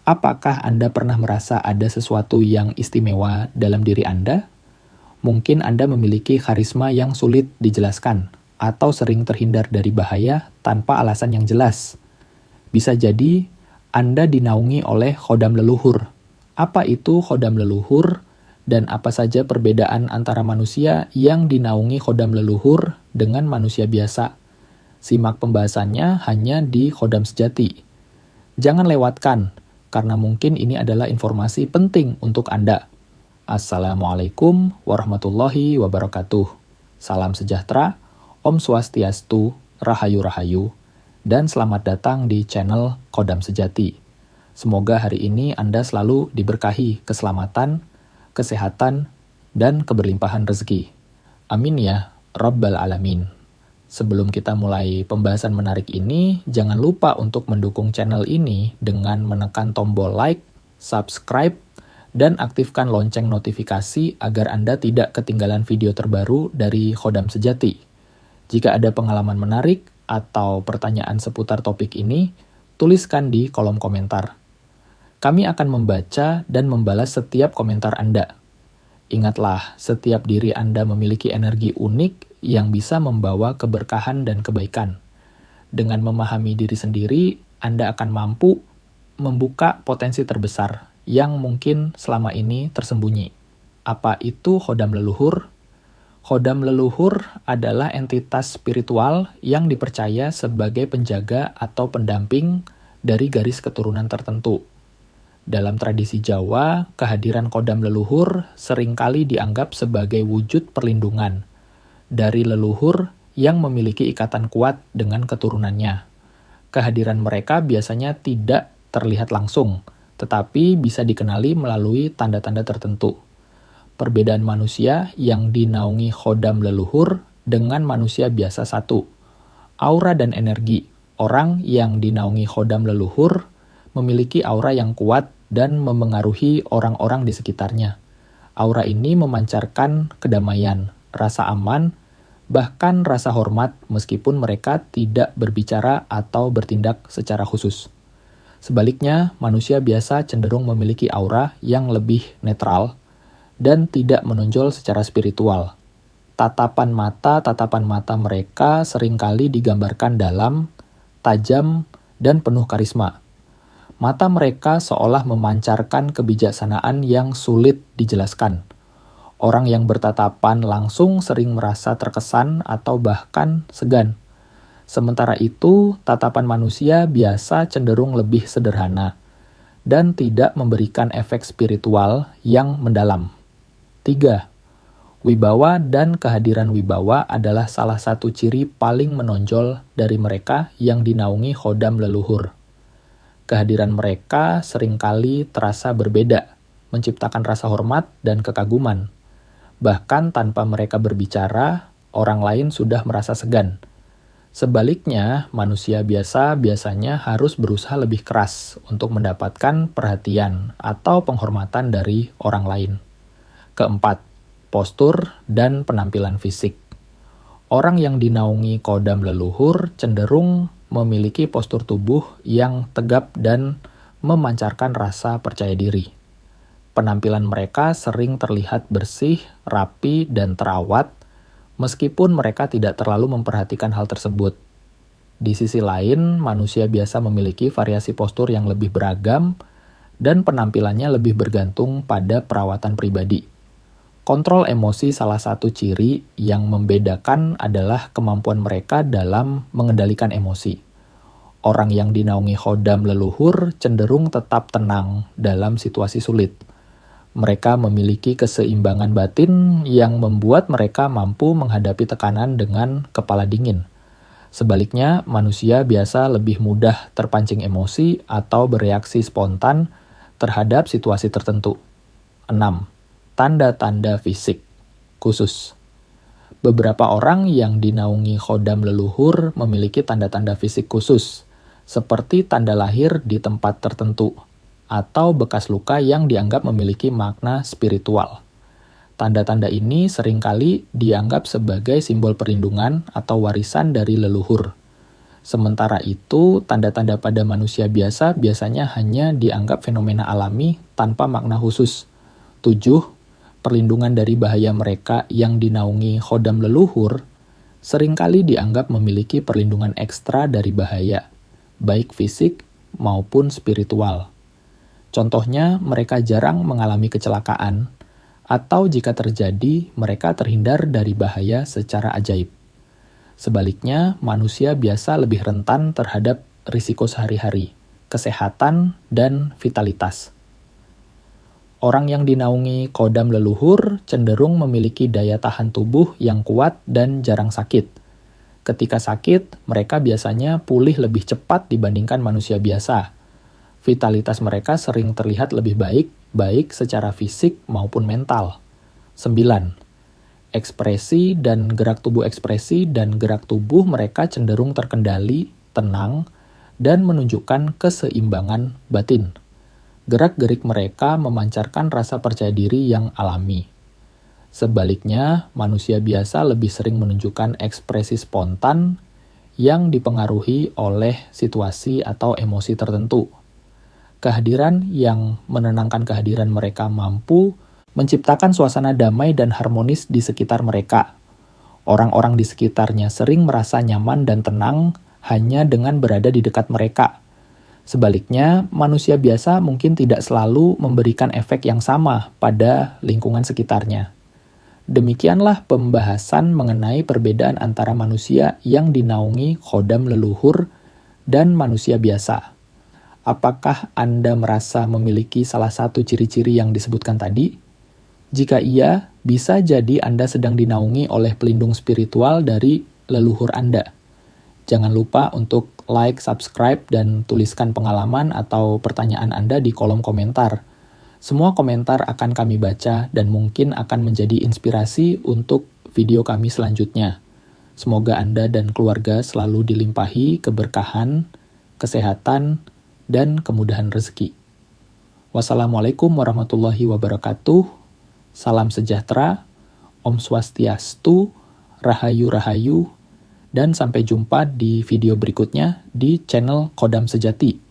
Apakah Anda pernah merasa ada sesuatu yang istimewa dalam diri Anda? Mungkin Anda memiliki karisma yang sulit dijelaskan, atau sering terhindar dari bahaya tanpa alasan yang jelas. Bisa jadi Anda dinaungi oleh khodam leluhur. Apa itu khodam leluhur? Dan apa saja perbedaan antara manusia yang dinaungi khodam leluhur dengan manusia biasa? Simak pembahasannya hanya di Khodam Sejati. Jangan lewatkan, karena mungkin ini adalah informasi penting untuk Anda. Assalamualaikum warahmatullahi wabarakatuh. Salam sejahtera, Om Swastiastu, Rahayu-Rahayu, dan selamat datang di channel Khodam Sejati. Semoga hari ini Anda selalu diberkahi keselamatan, kesehatan, dan keberlimpahan rezeki. Amin ya Rabbal Alamin. Sebelum kita mulai pembahasan menarik ini, jangan lupa untuk mendukung channel ini dengan menekan tombol like, subscribe, dan aktifkan lonceng notifikasi agar Anda tidak ketinggalan video terbaru dari Khodam Sejati. Jika ada pengalaman menarik atau pertanyaan seputar topik ini, tuliskan di kolom komentar. Kami akan membaca dan membalas setiap komentar Anda. Ingatlah, setiap diri Anda memiliki energi unik yang bisa membawa keberkahan dan kebaikan. Dengan memahami diri sendiri, Anda akan mampu membuka potensi terbesar yang mungkin selama ini tersembunyi. Apa itu khodam leluhur? Khodam leluhur adalah entitas spiritual yang dipercaya sebagai penjaga atau pendamping dari garis keturunan tertentu. Dalam tradisi Jawa, kehadiran khodam leluhur seringkali dianggap sebagai wujud perlindungan dari leluhur yang memiliki ikatan kuat dengan keturunannya. Kehadiran mereka biasanya tidak terlihat langsung, tetapi bisa dikenali melalui tanda-tanda tertentu. Perbedaan manusia yang dinaungi khodam leluhur dengan manusia biasa satu. Aura dan energi. Orang yang dinaungi khodam leluhur memiliki aura yang kuat dan memengaruhi orang-orang di sekitarnya. Aura ini memancarkan kedamaian, rasa aman, bahkan rasa hormat meskipun mereka tidak berbicara atau bertindak secara khusus. Sebaliknya, manusia biasa cenderung memiliki aura yang lebih netral dan tidak menonjol secara spiritual. Tatapan mata mereka seringkali digambarkan dalam, tajam, dan penuh karisma. Mata mereka seolah memancarkan kebijaksanaan yang sulit dijelaskan. Orang yang bertatapan langsung sering merasa terkesan atau bahkan segan. Sementara itu, tatapan manusia biasa cenderung lebih sederhana dan tidak memberikan efek spiritual yang mendalam. 3. Wibawa dan kehadiran wibawa adalah salah satu ciri paling menonjol dari mereka yang dinaungi khodam leluhur. Kehadiran mereka seringkali terasa berbeda, menciptakan rasa hormat dan kekaguman. Bahkan tanpa mereka berbicara, orang lain sudah merasa segan. Sebaliknya, manusia biasa biasanya harus berusaha lebih keras untuk mendapatkan perhatian atau penghormatan dari orang lain. 4. Postur dan penampilan fisik. Orang yang dinaungi khodam leluhur cenderung memiliki postur tubuh yang tegap dan memancarkan rasa percaya diri. Penampilan mereka sering terlihat bersih, rapi, dan terawat, meskipun mereka tidak terlalu memperhatikan hal tersebut. Di sisi lain, manusia biasa memiliki variasi postur yang lebih beragam, dan penampilannya lebih bergantung pada perawatan pribadi. Kontrol emosi salah satu ciri yang membedakan adalah kemampuan mereka dalam mengendalikan emosi. Orang yang dinaungi khodam leluhur cenderung tetap tenang dalam situasi sulit. Mereka memiliki keseimbangan batin yang membuat mereka mampu menghadapi tekanan dengan kepala dingin. Sebaliknya, manusia biasa lebih mudah terpancing emosi atau bereaksi spontan terhadap situasi tertentu. 6. Tanda-tanda fisik khusus. Beberapa orang yang dinaungi khodam leluhur memiliki tanda-tanda fisik khusus, seperti tanda lahir di tempat tertentu, atau bekas luka yang dianggap memiliki makna spiritual. Tanda-tanda ini seringkali dianggap sebagai simbol perlindungan atau warisan dari leluhur. Sementara itu, tanda-tanda pada manusia biasa biasanya hanya dianggap fenomena alami tanpa makna khusus. 7. Perlindungan dari bahaya mereka yang dinaungi khodam leluhur seringkali dianggap memiliki perlindungan ekstra dari bahaya, baik fisik maupun spiritual. Contohnya, mereka jarang mengalami kecelakaan, atau jika terjadi, mereka terhindar dari bahaya secara ajaib. Sebaliknya, manusia biasa lebih rentan terhadap risiko sehari-hari, kesehatan, dan vitalitas. Orang yang dinaungi kodam leluhur cenderung memiliki daya tahan tubuh yang kuat dan jarang sakit. Ketika sakit, mereka biasanya pulih lebih cepat dibandingkan manusia biasa. Vitalitas mereka sering terlihat lebih baik, baik secara fisik maupun mental. 9. Ekspresi dan gerak tubuh mereka cenderung terkendali, tenang, dan menunjukkan keseimbangan batin. Gerak-gerik mereka memancarkan rasa percaya diri yang alami. Sebaliknya, manusia biasa lebih sering menunjukkan ekspresi spontan yang dipengaruhi oleh situasi atau emosi tertentu. Kehadiran yang menenangkan kehadiran mereka mampu menciptakan suasana damai dan harmonis di sekitar mereka. Orang-orang di sekitarnya sering merasa nyaman dan tenang hanya dengan berada di dekat mereka. Sebaliknya, manusia biasa mungkin tidak selalu memberikan efek yang sama pada lingkungan sekitarnya. Demikianlah pembahasan mengenai perbedaan antara manusia yang dinaungi khodam leluhur dan manusia biasa. Apakah Anda merasa memiliki salah satu ciri-ciri yang disebutkan tadi? Jika iya, bisa jadi Anda sedang dinaungi oleh pelindung spiritual dari leluhur Anda. Jangan lupa untuk like, subscribe, dan tuliskan pengalaman atau pertanyaan Anda di kolom komentar. Semua komentar akan kami baca dan mungkin akan menjadi inspirasi untuk video kami selanjutnya. Semoga Anda dan keluarga selalu dilimpahi keberkahan, kesehatan, dan kemudahan rezeki. Wassalamualaikum warahmatullahi wabarakatuh. Salam sejahtera, Om Swastiastu, Rahayu-Rahayu, dan sampai jumpa di video berikutnya di channel Kodam Sejati.